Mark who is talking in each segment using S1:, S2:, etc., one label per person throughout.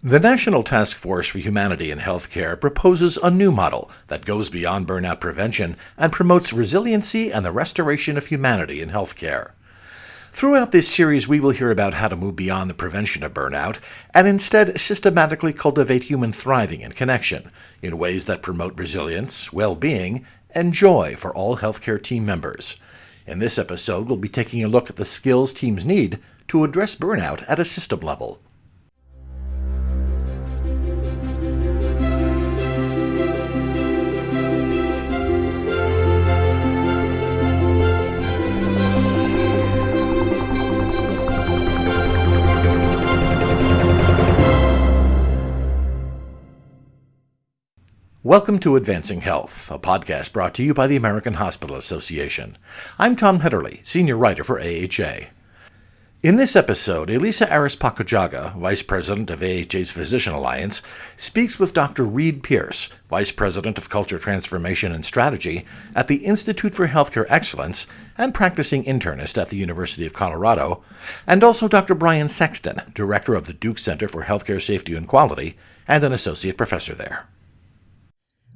S1: The National Task Force for Humanity in Healthcare proposes a new model that goes beyond burnout prevention and promotes resiliency and the restoration of humanity in healthcare. Throughout this series, we will hear about how to move beyond the prevention of burnout and instead systematically cultivate human thriving and connection in ways that promote resilience, well-being, and joy for all healthcare team members. In this episode, we'll be taking a look at the skills teams need to address burnout at a system level. Welcome to Advancing Health, a podcast brought to you by the American Hospital Association. I'm Tom Hedderly, senior writer for AHA. In this episode, Elisa Arespacochaga, Vice President of AHA's Physician Alliance, speaks with Dr. Reed Pierce, Vice President of Culture Transformation and Strategy at the Institute for Healthcare Excellence and practicing internist at the University of Colorado, and also Dr. Bryan Sexton, Director of the Duke Center for Healthcare Safety and Quality and an Associate Professor there.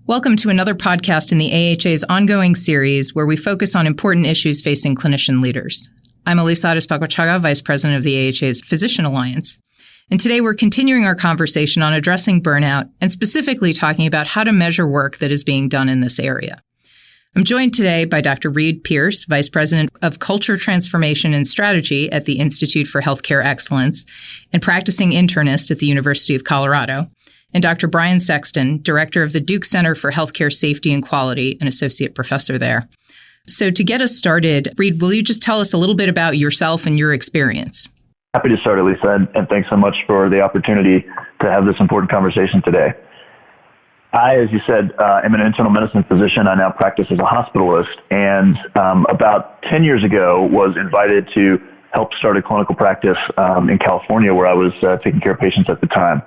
S2: Welcome to another podcast in the AHA's ongoing series where we focus on important issues facing clinician leaders. I'm Elisa Arespacochaga, Vice President of the AHA's Physician Alliance, and today we're continuing our conversation on addressing burnout and specifically talking about how to measure work that is being done in this area. I'm joined today by Dr. Reed Pierce, Vice President of Culture Transformation and Strategy at the Institute for Healthcare Excellence and practicing internist at the University of Colorado, and Dr. Bryan Sexton, Director of the Duke Center for Healthcare Safety and Quality, an Associate Professor there. So to get us started, Reed, will you just tell us a little bit about yourself and your experience?
S3: Happy to start, Elisa, and thanks so much for the opportunity to have this important conversation today. I, as you said, am an internal medicine physician. I now practice as a hospitalist, and about 10 years ago was invited to help start a clinical practice in California where I was taking care of patients at the time.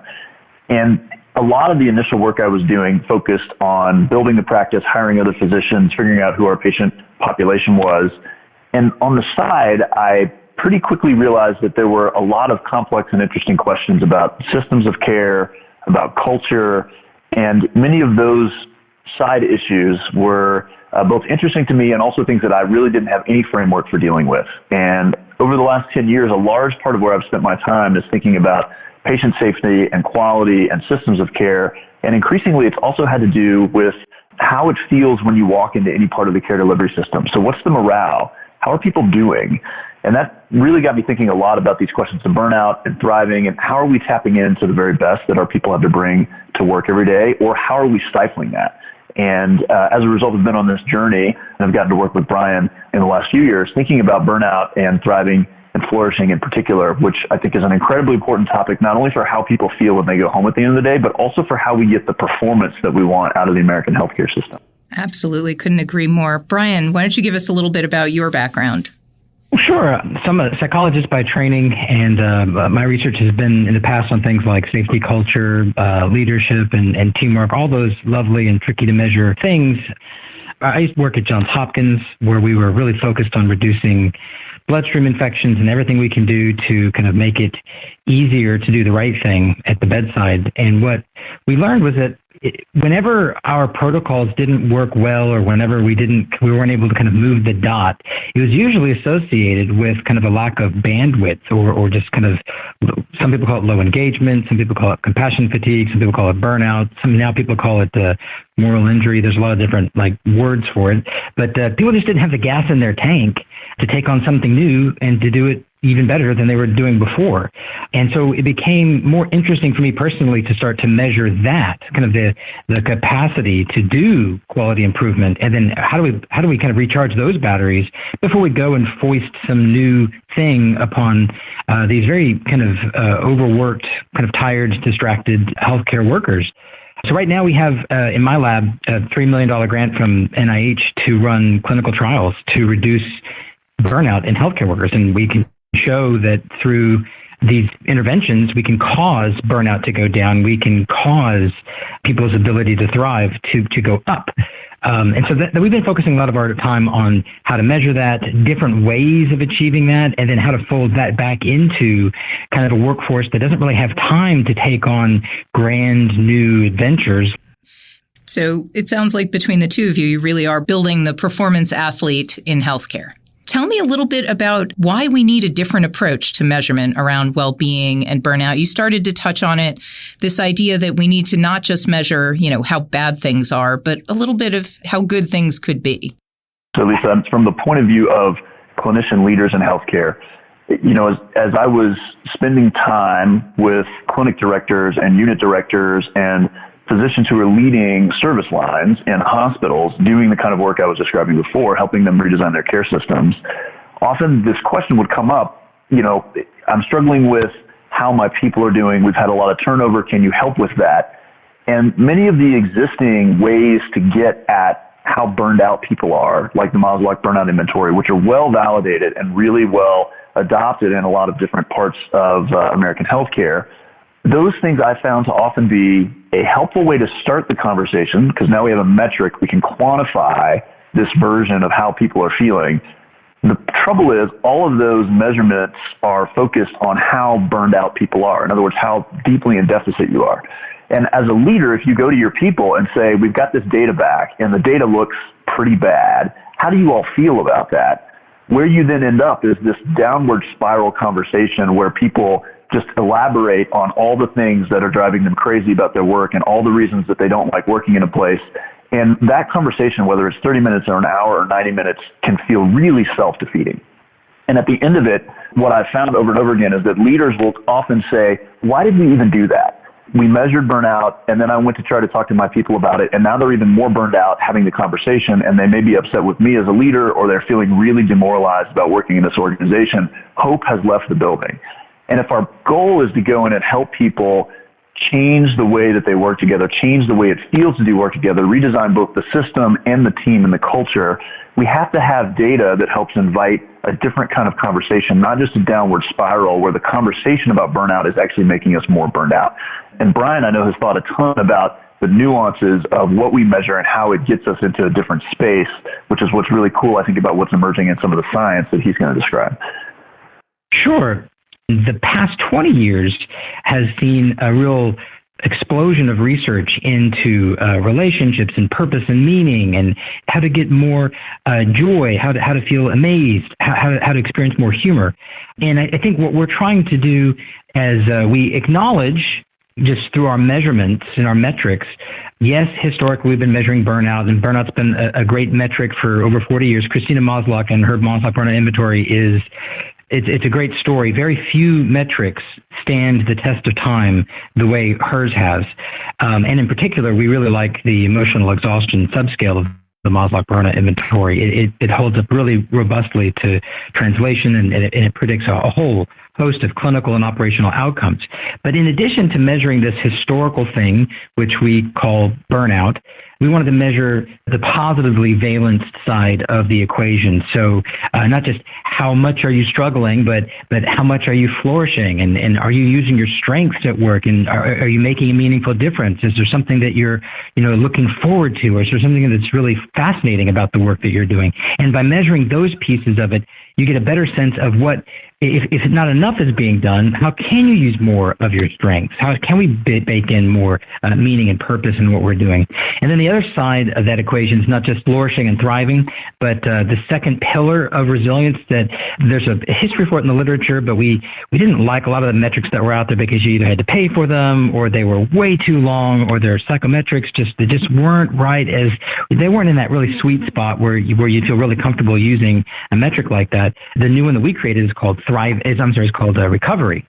S3: And a lot of the initial work I was doing focused on building the practice, hiring other physicians, figuring out who our patient population was. And on the side, I pretty quickly realized that there were a lot of complex and interesting questions about systems of care, about culture, and many of those side issues were both interesting to me and also things that I really didn't have any framework for dealing with. And over the last 10 years, a large part of where I've spent my time is thinking about patient safety and quality and systems of care. And increasingly, it's also had to do with how it feels when you walk into any part of the care delivery system. So what's the morale? How are people doing? And that really got me thinking a lot about these questions of burnout and thriving and how are we tapping into the very best that our people have to bring to work every day, or how are we stifling that? And as a result, I've been on this journey, and I've gotten to work with Bryan in the last few years, thinking about burnout and thriving and flourishing in particular, which I think is an incredibly important topic, not only for how people feel when they go home at the end of the day, but also for how we get the performance that we want out of the American healthcare system.
S2: Absolutely. Couldn't agree more. Bryan, why don't you give us a little bit about your background?
S4: Sure. So I'm a psychologist by training, and my research has been in the past on things like safety culture, leadership, and teamwork, all those lovely and tricky to measure things. I used to work at Johns Hopkins, where we were really focused on reducing bloodstream infections and everything we can do to kind of make it easier to do the right thing at the bedside. And what we learned was that whenever our protocols didn't work well, or whenever we weren't able to kind of move the dot, it was usually associated with kind of a lack of bandwidth or just kind of, some people call it low engagement, some people call it compassion fatigue, some people call it burnout, now people call it moral injury. There's a lot of different words for it, but people just didn't have the gas in their tank to take on something new and to do it even better than they were doing before. And so it became more interesting for me personally to start to measure that, kind of the capacity to do quality improvement. And then how do we kind of recharge those batteries before we go and foist some new thing upon these very kind of overworked, kind of tired, distracted healthcare workers. So right now we have, in my lab, a $3 million grant from NIH to run clinical trials to reduce burnout in healthcare workers. And we can show that through these interventions, we can cause burnout to go down. We can cause people's ability to thrive to go up. And so that we've been focusing a lot of our time on how to measure that, different ways of achieving that, and then how to fold that back into kind of a workforce that doesn't really have time to take on grand new adventures.
S2: So it sounds like between the two of you, you really are building the performance athlete in healthcare. Tell me a little bit about why we need a different approach to measurement around well-being and burnout. You started to touch on it, this idea that we need to not just measure, how bad things are, but a little bit of how good things could be.
S3: So, Lisa, from the point of view of clinician leaders in healthcare, as I was spending time with clinic directors and unit directors and physicians who are leading service lines in hospitals, doing the kind of work I was describing before, helping them redesign their care systems, often this question would come up, I'm struggling with how my people are doing. We've had a lot of turnover. Can you help with that? And many of the existing ways to get at how burned out people are, like the Maslach burnout inventory, which are well validated and really well adopted in a lot of different parts of American healthcare, those things I found to often be a helpful way to start the conversation, because now we have a metric, we can quantify this version of how people are feeling. The trouble is all of those measurements are focused on how burned out people are. In other words, how deeply in deficit you are. And as a leader, if you go to your people and say, we've got this data back and the data looks pretty bad, how do you all feel about that? Where you then end up is this downward spiral conversation where people just elaborate on all the things that are driving them crazy about their work and all the reasons that they don't like working in a place. And that conversation, whether it's 30 minutes or an hour or 90 minutes, can feel really self-defeating. And at the end of it, what I've found over and over again is that leaders will often say, why did we even do that? We measured burnout, and then I went to try to talk to my people about it, and now they're even more burned out having the conversation, and they may be upset with me as a leader, or they're feeling really demoralized about working in this organization. Hope has left the building. And if our goal is to go in and help people change the way that they work together, change the way it feels to do work together, redesign both the system and the team and the culture, we have to have data that helps invite a different kind of conversation, not just a downward spiral where the conversation about burnout is actually making us more burned out. And Bryan, I know, has thought a ton about the nuances of what we measure and how it gets us into a different space, which is what's really cool, I think, about what's emerging in some of the science that he's going to describe.
S4: Sure. The past 20 years has seen a real explosion of research into relationships and purpose and meaning and how to get more joy, how to feel amazed, how to experience more humor. And I think what we're trying to do as we acknowledge just through our measurements and our metrics, yes, historically we've been measuring burnout, and burnout's been a great metric for over 40 years. Christina Maslach and her Maslach burnout inventory it's a great story. Very few metrics stand the test of time the way hers has. And in particular, we really like the emotional exhaustion subscale of the Maslach burnout inventory. It holds up really robustly to translation, and it predicts a whole host of clinical and operational outcomes. But in addition to measuring this historical thing, which we call burnout, we wanted to measure the positively valenced side of the equation. So not just how much are you struggling, but how much are you flourishing, and are you using your strengths at work, and are you making a meaningful difference? Is there something that you're looking forward to, or is there something that's really fascinating about the work that you're doing? And by measuring those pieces of it, you get a better sense of what, if not enough is being done, how can you use more of your strengths? How can we bake in more meaning and purpose in what we're doing? And then the other side of that equation is not just flourishing and thriving, but the second pillar of resilience, that there's a history for it in the literature, but we didn't like a lot of the metrics that were out there because you either had to pay for them, or they were way too long, or their psychometrics they just weren't right, as they weren't in that really sweet spot where you feel really comfortable using a metric like that. The new one that we created is called recovery.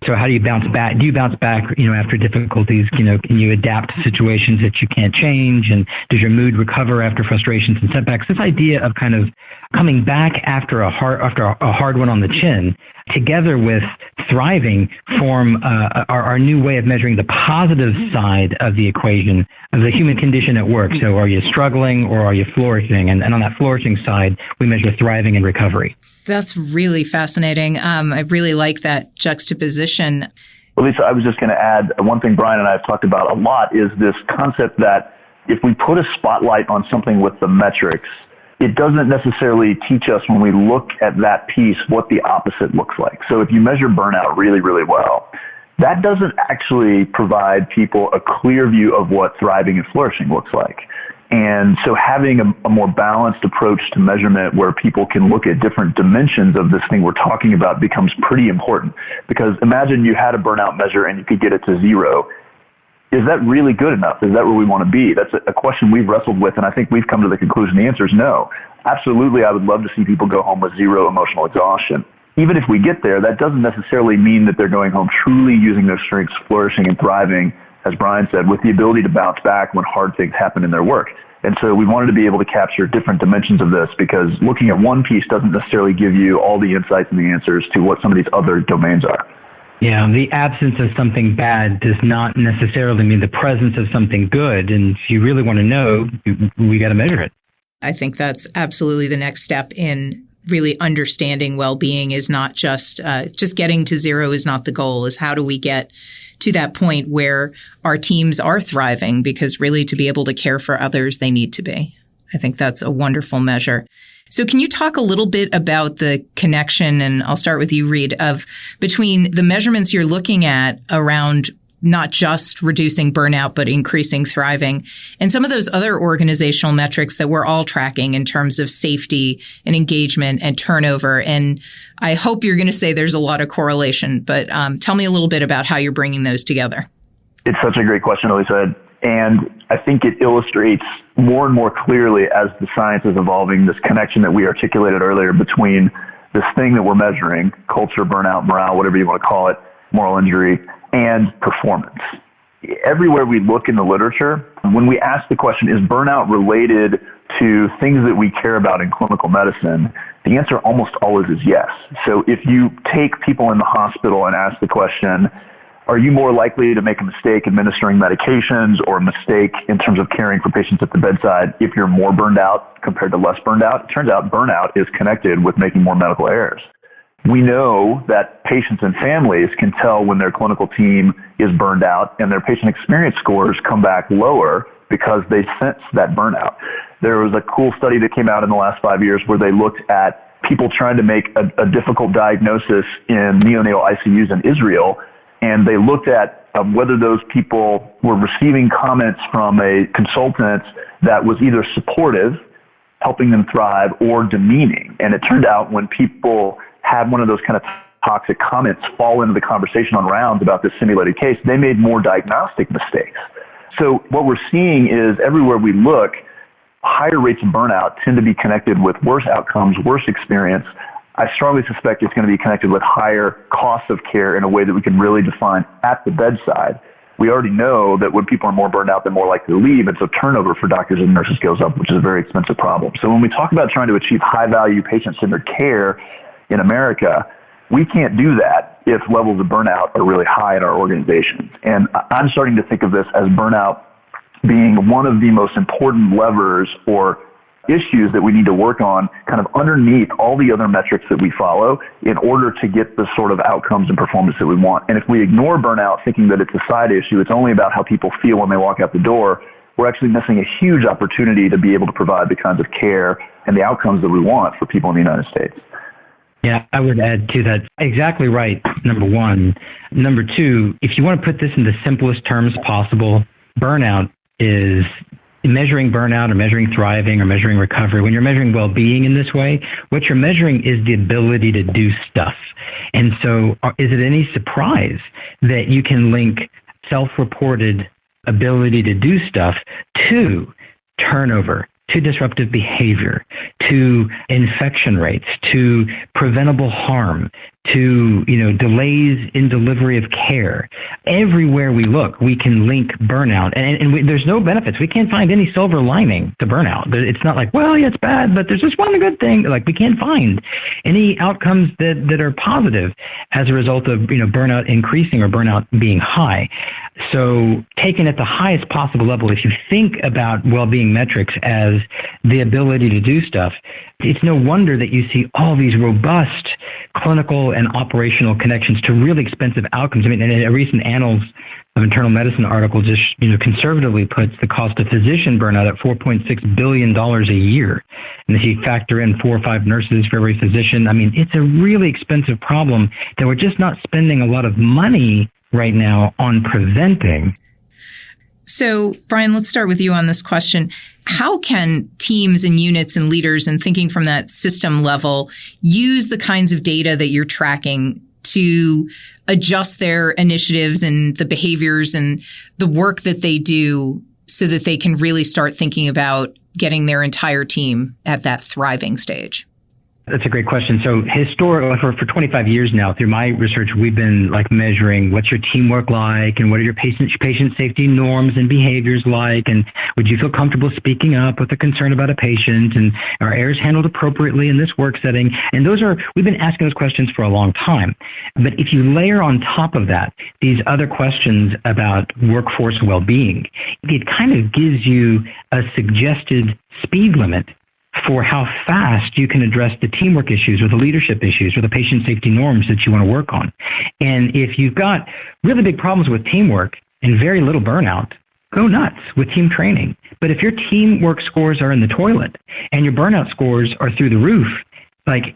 S4: So how do you bounce back? Do you bounce back, after difficulties? Can you adapt to situations that you can't change? And does your mood recover after frustrations and setbacks? This idea of kind of coming back after a hard one on the chin, together with thriving, form our new way of measuring the positive side of the equation of the human condition at work. So are you struggling, or are you flourishing? And on that flourishing side, we measure thriving and recovery.
S2: That's really fascinating. I really like that juxtaposition.
S3: Well, Lisa, I was just going to add one thing Bryan and I have talked about a lot is this concept that if we put a spotlight on something with the metrics, it doesn't necessarily teach us when we look at that piece what the opposite looks like. So if you measure burnout really, really well, that doesn't actually provide people a clear view of what thriving and flourishing looks like. And so having a more balanced approach to measurement where people can look at different dimensions of this thing we're talking about becomes pretty important. Because imagine you had a burnout measure and you could get it to 0. Is that really good enough? Is that where we want to be? That's a question we've wrestled with, and I think we've come to the conclusion the answer is no. Absolutely, I would love to see people go home with 0 emotional exhaustion. Even if we get there, that doesn't necessarily mean that they're going home truly using their strengths, flourishing and thriving, as Bryan said, with the ability to bounce back when hard things happen in their work. And so we wanted to be able to capture different dimensions of this, because looking at one piece doesn't necessarily give you all the insights and the answers to what some of these other domains are.
S4: Yeah, the absence of something bad does not necessarily mean the presence of something good. And if you really want to know, we got to measure it.
S2: I think that's absolutely the next step in really understanding well-being. Is not just getting to 0 is not the goal. Is how do we get to that point where our teams are thriving, because really to be able to care for others, they need to be. I think that's a wonderful measure. So can you talk a little bit about the connection, and I'll start with you, Reed, of between the measurements you're looking at around not just reducing burnout, but increasing thriving, and some of those other organizational metrics that we're all tracking in terms of safety and engagement and turnover. And I hope you're going to say there's a lot of correlation, but tell me a little bit about how you're bringing those together.
S3: It's such a great question, Elisa. And I think it illustrates more and more clearly as the science is evolving this connection that we articulated earlier between this thing that we're measuring, culture, burnout, morale, whatever you want to call it, moral injury, and performance. Everywhere we look in the literature, when we ask the question, is burnout related to things that we care about in clinical medicine, the answer almost always is yes. So if you take people in the hospital and ask the question, are you more likely to make a mistake administering medications or a mistake in terms of caring for patients at the bedside if you're more burned out compared to less burned out? It turns out burnout is connected with making more medical errors. We know that patients and families can tell when their clinical team is burned out, and their patient experience scores come back lower because they sense that burnout. There was a cool study that came out in the last 5 years where they looked at people trying to make a difficult diagnosis in neonatal ICUs in Israel, and they looked at whether those people were receiving comments from a consultant that was either supportive, helping them thrive, or demeaning. And it turned out when people had one of those kind of toxic comments fall into the conversation on rounds about this simulated case, they made more diagnostic mistakes. So what we're seeing is everywhere we look, higher rates of burnout tend to be connected with worse outcomes, worse experience. I strongly suspect it's going to be connected with higher costs of care in a way that we can really define at the bedside. We already know that when people are more burned out, they're more likely to leave, and so turnover for doctors and nurses goes up, which is a very expensive problem. So when we talk about trying to achieve high-value, patient-centered care in America, we can't do that if levels of burnout are really high in our organizations. And I'm starting to think of this as burnout being one of the most important levers or issues that we need to work on kind of underneath all the other metrics that we follow in order to get the sort of outcomes and performance that we want. And if we ignore burnout thinking that it's a side issue, it's only about how people feel when they walk out the door, we're actually missing a huge opportunity to be able to provide the kinds of care and the outcomes that we want for people in the United States.
S4: Yeah, I would add to that. Exactly right, number one. Number two, if you want to put this in the simplest terms possible, burnout is measuring burnout or measuring thriving or measuring recovery. When you're measuring well-being in this way, what you're measuring is the ability to do stuff. And so is it any surprise that you can link self-reported ability to do stuff to turnover, to disruptive behavior, to infection rates, to preventable harm, to delays in delivery of care? Everywhere we look, we can link burnout, and there's no benefits. We can't find any silver lining to burnout. It's not like, well, yeah, it's bad, but there's just one good thing. Like, we can't find any outcomes that are positive as a result of burnout increasing or burnout being high. So taken at the highest possible level, if you think about well-being metrics as the ability to do stuff, it's no wonder that you see all these robust clinical and operational connections to really expensive outcomes. I mean, in a recent Annals of Internal Medicine article just, conservatively puts the cost of physician burnout at $4.6 billion a year. And if you factor in 4 or 5 nurses for every physician, I mean, it's a really expensive problem that we're just not spending a lot of money right now on preventing.
S2: So, Bryan, let's start with you on this question. How can teams and units and leaders, and thinking from that system level, use the kinds of data that you're tracking to adjust their initiatives and the behaviors and the work that they do so that they can really start thinking about getting their entire team at that thriving stage?
S4: That's a great question. So historically, for 25 years now, through my research, we've been measuring what's your teamwork like, and what are your patient safety norms and behaviors like, and would you feel comfortable speaking up with a concern about a patient, and are errors handled appropriately in this work setting? And we've been asking those questions for a long time. But if you layer on top of that these other questions about workforce well-being, it kind of gives you a suggested speed limit for how fast you can address the teamwork issues or the leadership issues or the patient safety norms that you want to work on. And if you've got really big problems with teamwork and very little burnout, go nuts with team training. But if your teamwork scores are in the toilet and your burnout scores are through the roof,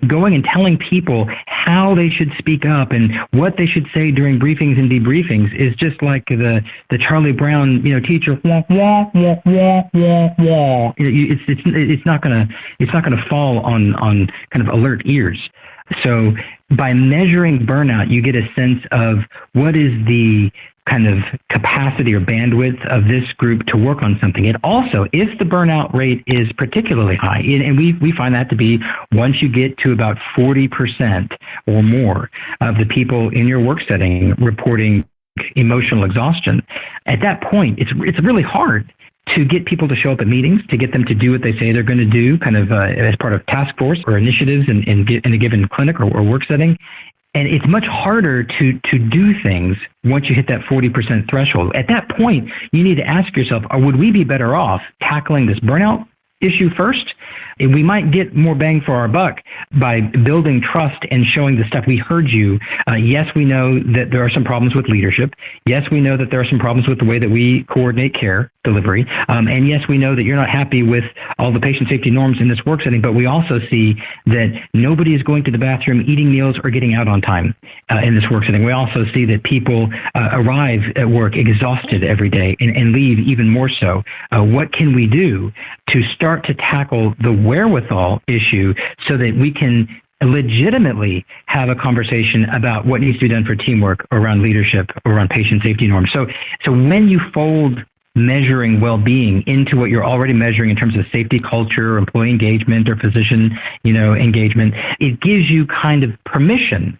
S4: going and telling people how they should speak up and what they should say during briefings and debriefings is just like the Charlie Brown, teacher, wah, wah, wah, wah, wah, wah. It's not gonna fall on kind of alert ears. So by measuring burnout, you get a sense of what is the kind of capacity or bandwidth of this group to work on something. It also, if the burnout rate is particularly high, and we find that to be once you get to about 40% or more of the people in your work setting reporting emotional exhaustion, at that point, it's really hard to get people to show up at meetings, to get them to do what they say they're going to do, kind of as part of task force or initiatives in a given clinic or work setting. And it's much harder to do things once you hit that 40% threshold. At that point, you need to ask yourself, would we be better off tackling this burnout issue first? And we might get more bang for our buck by building trust and showing the stuff we heard you. Yes, we know that there are some problems with leadership. Yes, we know that there are some problems with the way that we coordinate care delivery. And yes, we know that you're not happy with all the patient safety norms in this work setting, but we also see that nobody is going to the bathroom, eating meals, or getting out on time in this work setting. We also see that people arrive at work exhausted every day and leave even more so. What can we do to start to tackle the wherewithal issue so that we can legitimately have a conversation about what needs to be done for teamwork around leadership, around patient safety norms? So when you fold measuring well-being into what you're already measuring in terms of safety culture, or employee engagement, or physician, engagement, it gives you kind of permission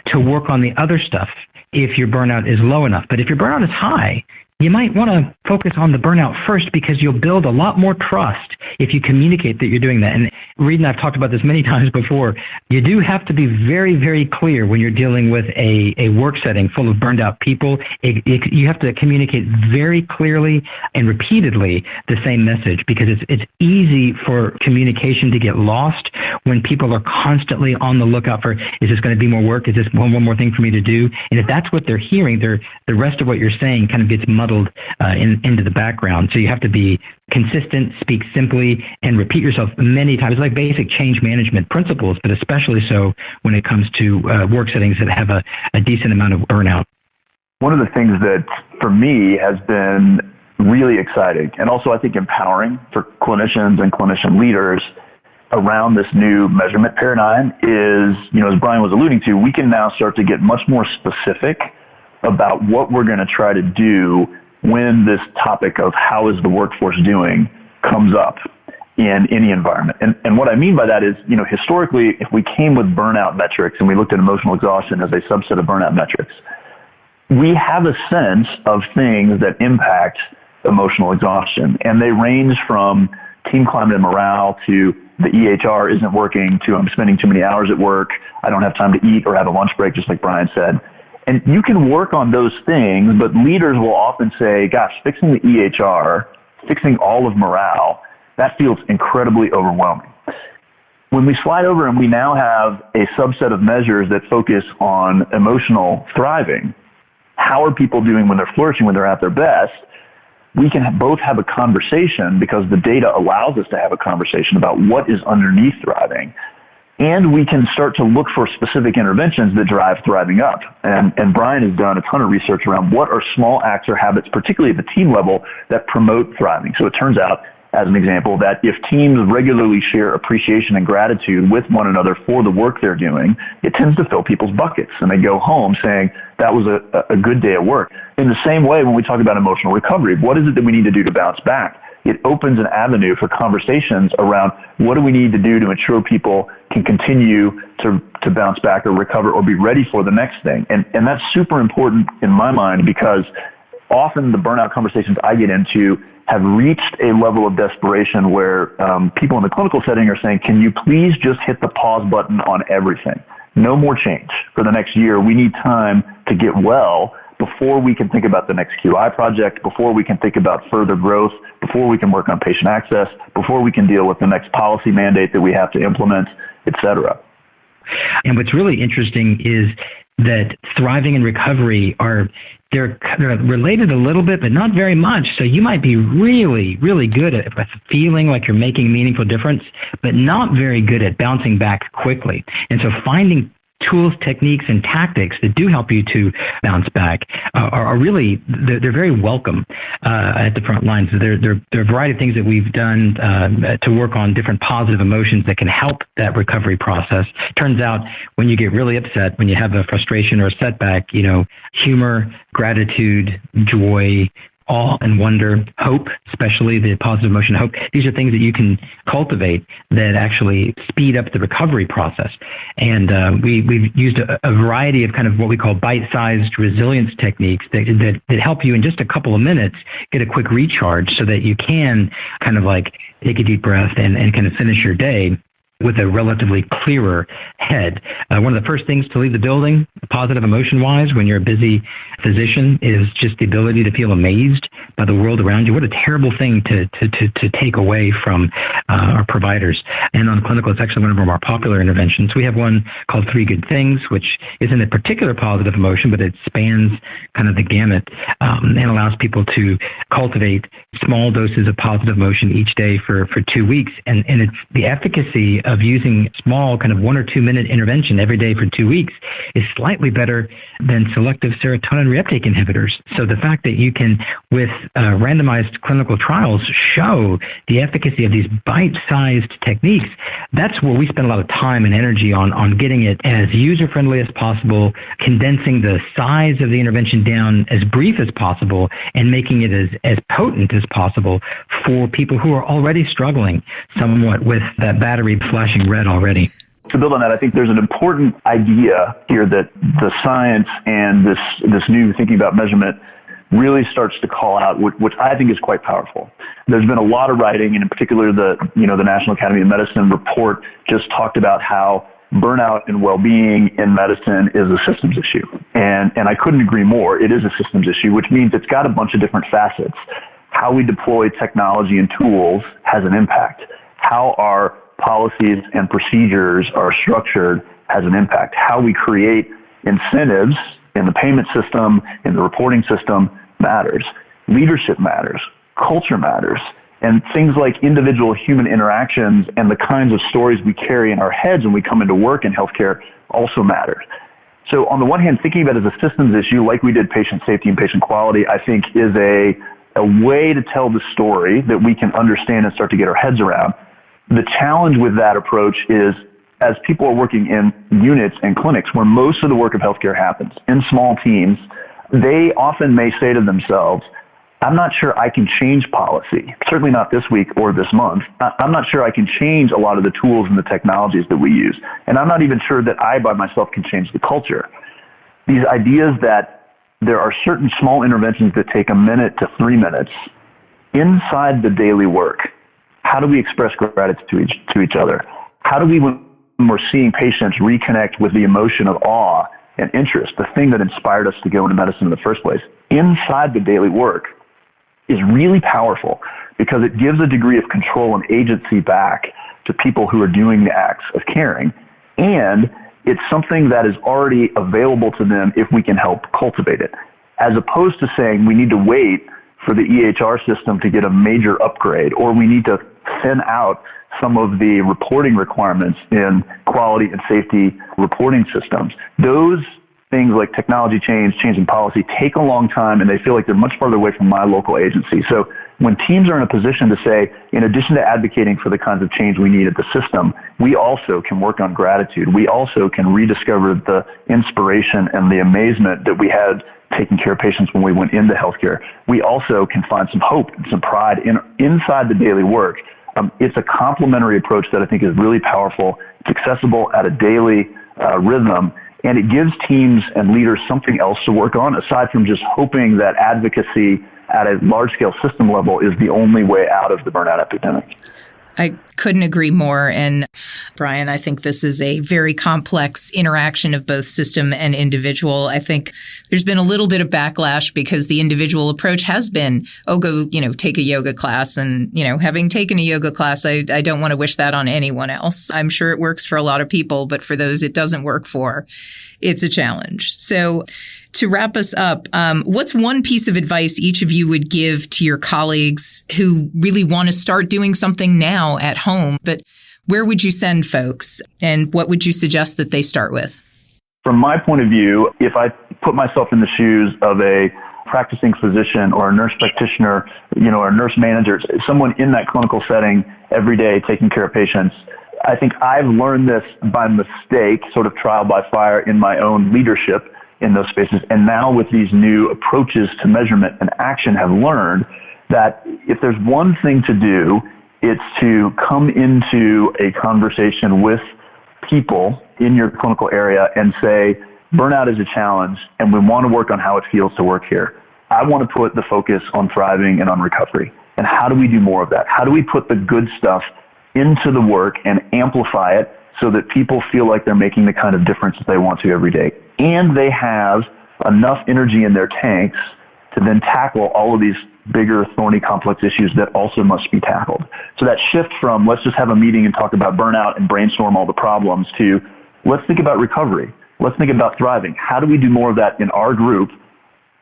S4: to work on the other stuff if your burnout is low enough. But if your burnout is high, you might want to focus on the burnout first, because you'll build a lot more trust if you communicate that you're doing that. And Reed and I've talked about this many times before. You do have to be very, very clear when you're dealing with a work setting full of burned out people. You have to communicate very clearly and repeatedly the same message, because it's easy for communication to get lost when people are constantly on the lookout for, is this going to be more work? Is this one more thing for me to do? And if that's what they're hearing, the rest of what you're saying kind of gets muddled into the background. So you have to be consistent, speak simply, and repeat yourself many times. It's like basic change management principles, but especially so when it comes to work settings that have a decent amount of burnout.
S3: One of the things that for me has been really exciting, and also I think empowering for clinicians and clinician leaders around this new measurement paradigm is, as Bryan was alluding to, we can now start to get much more specific about what we're going to try to do when this topic of how is the workforce doing comes up in any environment. And what I mean by that is, historically, if we came with burnout metrics and we looked at emotional exhaustion as a subset of burnout metrics, we have a sense of things that impact emotional exhaustion. And they range from team climate and morale to the EHR isn't working to I'm spending too many hours at work, I don't have time to eat or have a lunch break, just like Bryan said. And you can work on those things, but leaders will often say, gosh, fixing the EHR, fixing all of morale, that feels incredibly overwhelming. When we slide over and we now have a subset of measures that focus on emotional thriving, how are people doing when they're flourishing, when they're at their best, we can both have a conversation because the data allows us to have a conversation about what is underneath thriving. And we can start to look for specific interventions that drive thriving up. And Bryan has done a ton of research around what are small acts or habits, particularly at the team level, that promote thriving. So it turns out, as an example, that if teams regularly share appreciation and gratitude with one another for the work they're doing, it tends to fill people's buckets. And they go home saying, that was a good day at work. In the same way, when we talk about emotional recovery, what is it that we need to do to bounce back? It opens an avenue for conversations around what do we need to do to ensure people can continue to bounce back or recover or be ready for the next thing. And that's super important in my mind because often the burnout conversations I get into have reached a level of desperation where people in the clinical setting are saying, can you please just hit the pause button on everything? No more change for the next year. We need time to get well before we can think about the next QI project, before we can think about further growth, before we can work on patient access, before we can deal with the next policy mandate that we have to implement, et cetera.
S4: And what's really interesting is that thriving and recovery they're related a little bit, but not very much. So you might be really, really good at feeling like you're making a meaningful difference, but not very good at bouncing back quickly. And so finding tools, techniques, and tactics that do help you to bounce back are really, they're very welcome at the front lines. There are a variety of things that we've done to work on different positive emotions that can help that recovery process. Turns out when you get really upset, when you have a frustration or a setback, humor, gratitude, joy, awe and wonder, hope, especially the positive emotion hope. These are things that you can cultivate that actually speed up the recovery process. And we've used a variety of kind of what we call bite-sized resilience techniques that help you in just a couple of minutes get a quick recharge so that you can kind of like take a deep breath and kind of finish your day with a relatively clearer head. One of the first things to leave the building, positive emotion-wise, when you're a busy physician, is just the ability to feel amazed by the world around you. What a terrible thing to take away from our providers. And on clinical, it's actually one of our more popular interventions. We have one called 3 Good Things, which isn't a particular positive emotion, but it spans kind of the gamut and allows people to cultivate small doses of positive emotion each day for 2 weeks. And it's the efficacy of using small kind of 1 or 2 minute intervention every day for 2 weeks is slightly better than selective serotonin reuptake inhibitors. So the fact that you can, with randomized clinical trials, show the efficacy of these bite-sized techniques, that's where we spend a lot of time and energy on getting it as user-friendly as possible, condensing the size of the intervention down as brief as possible, and making it as potent as possible for people who are already struggling somewhat with that battery flashing red already.
S3: To build on that, I think there's an important idea here that the science and this new thinking about measurement really starts to call out, which I think is quite powerful. There's been a lot of writing, and in particular the National Academy of Medicine report just talked about how burnout and well-being in medicine is a systems issue. And I couldn't agree more. It is a systems issue, which means it's got a bunch of different facets. How we deploy technology and tools has an impact. How our policies and procedures are structured has an impact. How we create incentives in the payment system, in the reporting system matters. Leadership matters. Culture matters. And things like individual human interactions and the kinds of stories we carry in our heads when we come into work in healthcare also matter. So on the one hand, thinking about it as a systems issue, like we did patient safety and patient quality, I think is a way to tell the story that we can understand and start to get our heads around. The challenge with that approach is, as people are working in units and clinics where most of the work of healthcare happens, in small teams, they often may say to themselves, I'm not sure I can change policy, certainly not this week or this month. I'm not sure I can change a lot of the tools and the technologies that we use. And I'm not even sure that I by myself can change the culture. These ideas that there are certain small interventions that take 1 minute to 3 minutes inside the daily work. How do we express gratitude to each other? How do we, when we're seeing patients, reconnect with the emotion of awe and interest, the thing that inspired us to go into medicine in the first place, inside the daily work is really powerful because it gives a degree of control and agency back to people who are doing the acts of caring. And it's something that is already available to them if we can help cultivate it, as opposed to saying we need to wait for the EHR system to get a major upgrade, or we need to thin out some of the reporting requirements in quality and safety reporting systems. Those things like technology change, changing policy take a long time, and they feel like they're much farther away from my local agency. So when teams are in a position to say, in addition to advocating for the kinds of change we need at the system, we also can work on gratitude. We also can rediscover the inspiration and the amazement that we had taking care of patients when we went into healthcare. We also can find some hope and some pride inside the daily work. It's a complementary approach that I think is really powerful. It's accessible at a daily rhythm, and it gives teams and leaders something else to work on aside from just hoping that advocacy at a large-scale system level is the only way out of the burnout epidemic.
S2: I couldn't agree more. And Bryan, I think this is a very complex interaction of both system and individual. I think there's been a little bit of backlash because the individual approach has been, go, take a yoga class. And, having taken a yoga class, I don't want to wish that on anyone else. I'm sure it works for a lot of people, but for those it doesn't work for, it's a challenge. So to wrap us up, what's one piece of advice each of you would give to your colleagues who really want to start doing something now at home, but where would you send folks and what would you suggest that they start with?
S3: From my point of view, if I put myself in the shoes of a practicing physician or a nurse practitioner, or a nurse manager, someone in that clinical setting every day taking care of patients, I think I've learned this by mistake, sort of trial by fire in my own leadership in those spaces. And now with these new approaches to measurement and action, have learned that if there's one thing to do, it's to come into a conversation with people in your clinical area and say, burnout is a challenge and we want to work on how it feels to work here. I want to put the focus on thriving and on recovery. And how do we do more of that? How do we put the good stuff into the work and amplify it so that people feel like they're making the kind of difference that they want to every day? And they have enough energy in their tanks to then tackle all of these bigger, thorny, complex issues that also must be tackled. So that shift from let's just have a meeting and talk about burnout and brainstorm all the problems to let's think about recovery. Let's think about thriving. How do we do more of that in our group?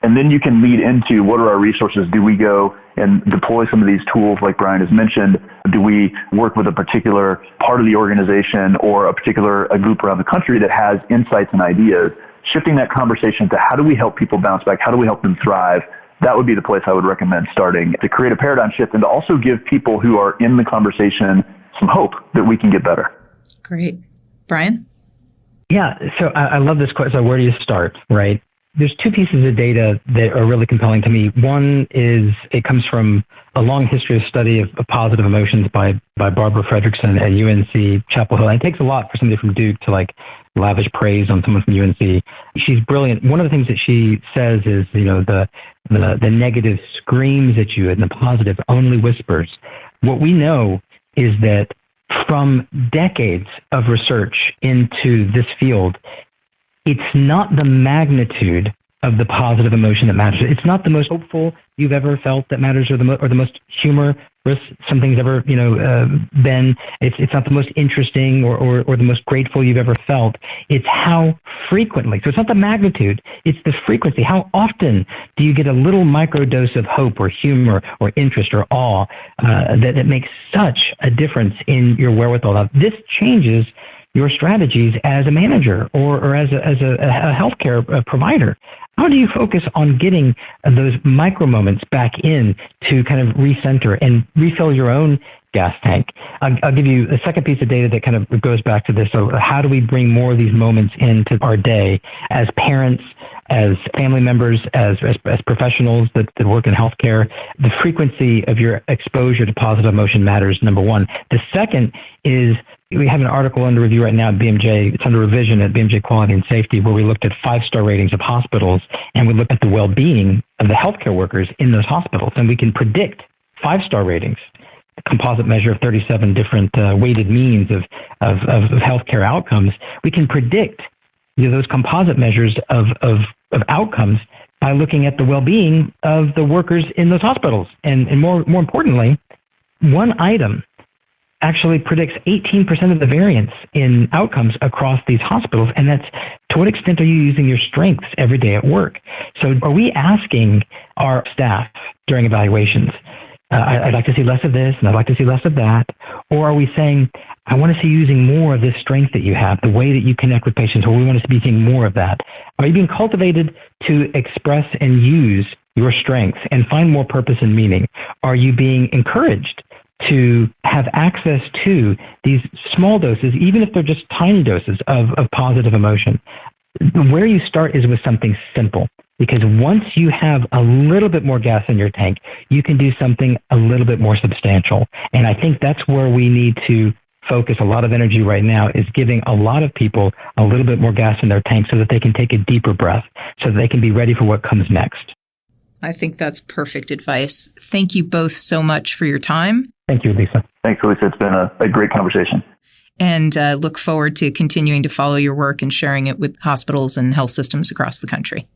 S3: And then you can lead into what are our resources? Do we go and deploy some of these tools like Bryan has mentioned? Do we work with a particular part of the organization or a group around the country that has insights and ideas? Shifting that conversation to how do we help people bounce back? How do we help them thrive? That would be the place I would recommend starting to create a paradigm shift and to also give people who are in the conversation some hope that we can get better.
S2: Great. Bryan?
S4: Yeah, so I love this question. So where do you start, right? There's two pieces of data that are really compelling to me. One is it comes from a long history of study of positive emotions by Barbara Fredrickson at UNC Chapel Hill. And it takes a lot for somebody from Duke to lavish praise on someone from UNC. She's brilliant. One of the things that she says is, the negative screams at you and the positive only whispers. What we know is that from decades of research into this field, it's not the magnitude of the positive emotion that matters. It's not the most hopeful you've ever felt that matters, or the most humorous something's ever been. It's not the most interesting or the most grateful you've ever felt. It's how frequently. So it's not the magnitude. It's the frequency. How often do you get a little microdose of hope or humor or interest or awe that makes such a difference in your wherewithal? Now, this changes your strategies as a manager or as a healthcare provider. How do you focus on getting those micro moments back in to kind of recenter and refill your own gas tank? I'll give you a second piece of data that kind of goes back to this. So how do we bring more of these moments into our day as parents, as family members, as professionals that work in healthcare? The frequency of your exposure to positive emotion matters, number one. The second is we have an article under review right now at BMJ. It's under revision at BMJ Quality and Safety, where we looked at 5-star ratings of hospitals, and we looked at the well-being of the healthcare workers in those hospitals. And we can predict 5-star ratings, a composite measure of 37 different weighted means of healthcare outcomes. We can predict those composite measures of outcomes by looking at the well-being of the workers in those hospitals. And more importantly, one item actually predicts 18% of the variance in outcomes across these hospitals. And that's, to what extent are you using your strengths every day at work? So are we asking our staff during evaluations, I'd like to see less of this and I'd like to see less of that? Or are we saying, I want to see you using more of this strength that you have, the way that you connect with patients, or we want to be seeing more of that? Are you being cultivated to express and use your strengths and find more purpose and meaning? Are you being encouraged to have access to these small doses, even if they're just tiny doses of positive emotion? Where you start is with something simple, because once you have a little bit more gas in your tank, you can do something a little bit more substantial. And I think that's where we need to focus a lot of energy right now, is giving a lot of people a little bit more gas in their tank so that they can take a deeper breath, so that they can be ready for what comes next.
S2: I think that's perfect advice. Thank you both so much for your time.
S4: Thank you, Lisa.
S3: Thanks, Elisa. It's been a great conversation.
S2: And look forward to continuing to follow your work and sharing it with hospitals and health systems across the country.